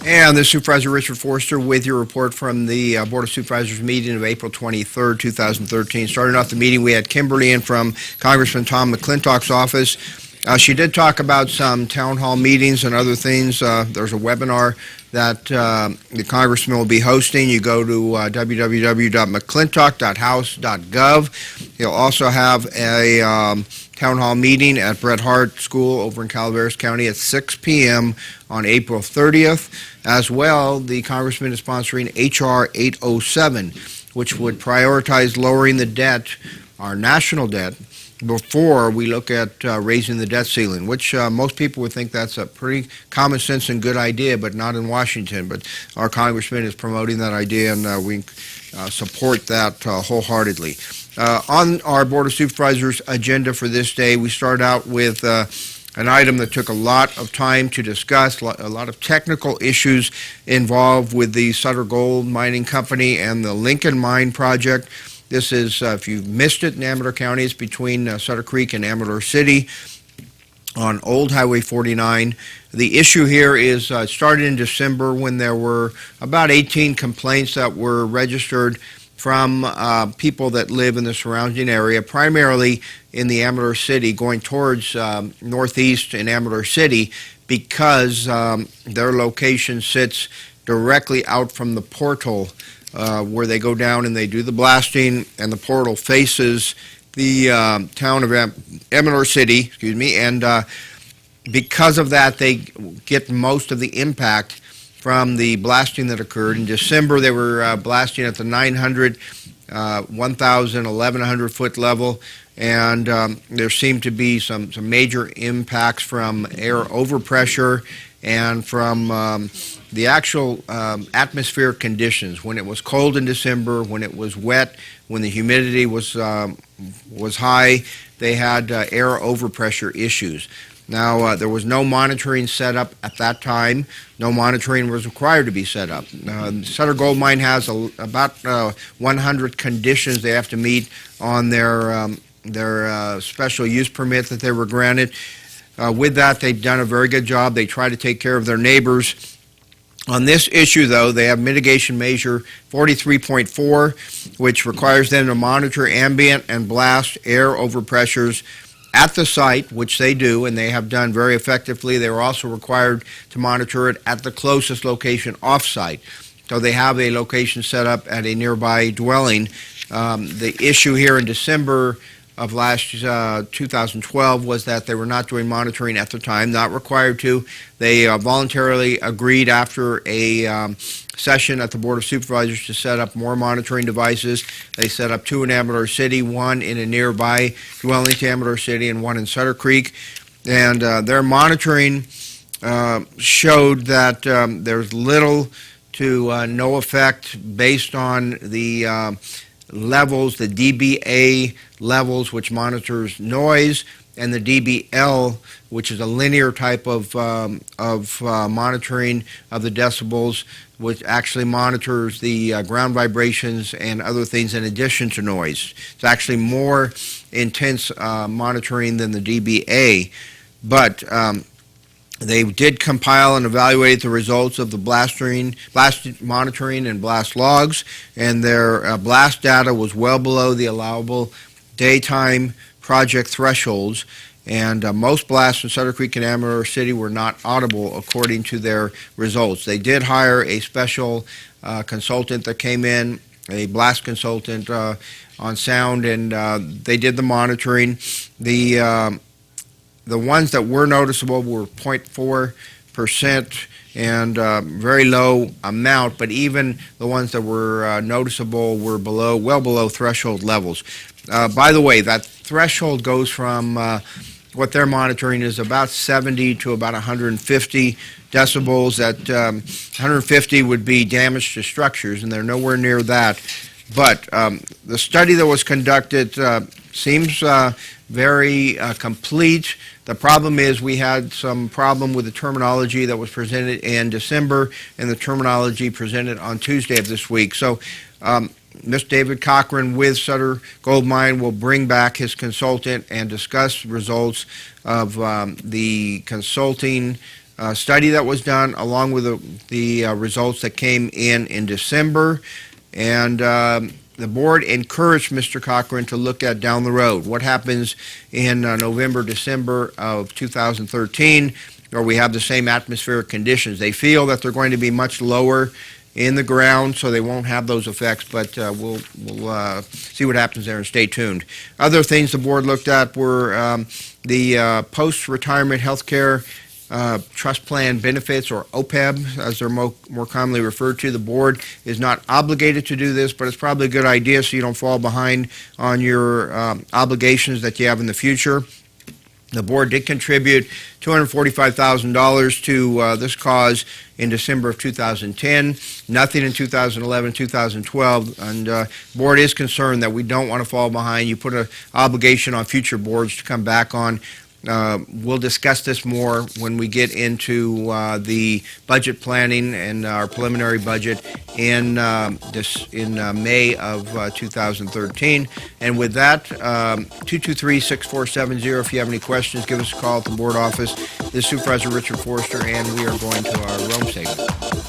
And this is Supervisor Richard Forster with your report from the Board of Supervisors meeting of April 23rd, 2013. Starting off the meeting, we had Kimberly in from Congressman Tom McClintock's office. She did talk about some town hall meetings and other things. There's a webinar that the congressman will be hosting. You go to www.mcclintock.house.gov. He'll also have a town hall meeting at Bret Harte School over in Calaveras County at 6 p.m. on April 30th. As well, the congressman is sponsoring H.R. 807, which would prioritize lowering the debt, our national debt, before we look at raising the debt ceiling, which most people would think that's a pretty common sense and good idea, but not in Washington. But our congressman is promoting that idea, and we support that wholeheartedly. On our Board of Supervisors agenda for this day, we start out with an item that took a lot of time to discuss, a lot of technical issues involved with the Sutter Gold Mining Company and the Lincoln Mine project. This is, if you've missed it, in Amador County, it's between Sutter Creek and Amador City on Old Highway 49. The issue here is it started in December when there were about 18 complaints that were registered from people that live in the surrounding area, primarily in the Amador City, going towards northeast in Amador City, because their location sits directly out from the portal where they go down and they do the blasting, and the portal faces the town of Amador City, and because of that, they get most of the impact from the blasting that occurred. In December, they were blasting at the 900, 1,000, 1,100 foot level, and there seemed to be some major impacts from air overpressure and from the actual atmospheric conditions. When it was cold in December, when it was wet, when the humidity was high, they had air overpressure issues. Now, there was no monitoring set up at that time. No monitoring was required to be set up. Sutter Gold Mine has about 100 conditions they have to meet on their special use permit that they were granted. With that, they've done a very good job. They try to take care of their neighbors. On this issue, though, they have mitigation measure 43.4, which requires them to monitor ambient and blast air overpressures at the site, which they do, and they have done very effectively. They were also required to monitor it at the closest location off-site. So they have a location set up at a nearby dwelling. The issue here in December of last 2012 was that they were not doing monitoring at the time, not required to. They voluntarily agreed after a session at the Board of Supervisors to set up more monitoring devices. They set up 2 in Amador City, 1 in a nearby dwelling to Amador City, and 1 in Sutter Creek. And their monitoring showed that there's little to no effect based on the levels, the dBA levels, which monitors noise, and the dBL, which is a linear type of monitoring of the decibels, which actually monitors the ground vibrations and other things in addition to noise. It's actually more intense monitoring than the dBA, but they did compile and evaluate the results of the blast monitoring and blast logs, and their blast data was well below the allowable daytime project thresholds, and most blasts in Sutter Creek and Amador City were not audible according to their results. They did hire a special consultant that came in, a blast consultant on sound, and they did the monitoring. The ones that were noticeable were 0.4% and very low amount, but even the ones that were noticeable were well below threshold levels. By the way, that threshold goes from what they're monitoring is about 70 to about 150 decibels. At 150 would be damage to structures, and they're nowhere near that. But the study that was conducted seems very complete. The problem is we had some problem with the terminology that was presented in December and the terminology presented on Tuesday of this week. So Mr. David Cochran with Sutter Gold Mine will bring back his consultant and discuss results of the consulting study that was done, along with the results that came in December. And the board encouraged Mr. Cochran to look at down the road what happens in November, December of 2013, where we have the same atmospheric conditions. They feel that they're going to be much lower in the ground, so they won't have those effects, but we'll see what happens there and stay tuned. Other things the board looked at were the post-retirement health care trust plan benefits, or OPEB, as they're more commonly referred to. The board is not obligated to do this, but it's probably a good idea so you don't fall behind on your obligations that you have in the future. The board did contribute $245,000 to this cause in December of 2010, nothing in 2011, 2012, and board is concerned that we don't want to fall behind. You put an obligation on future boards to come back on. We'll discuss this more when we get into the budget planning and our preliminary budget in May of 2013. And with that, 223-6470. If you have any questions, give us a call at the board office. This is Supervisor Richard Forster, and we are going to our Rome segment.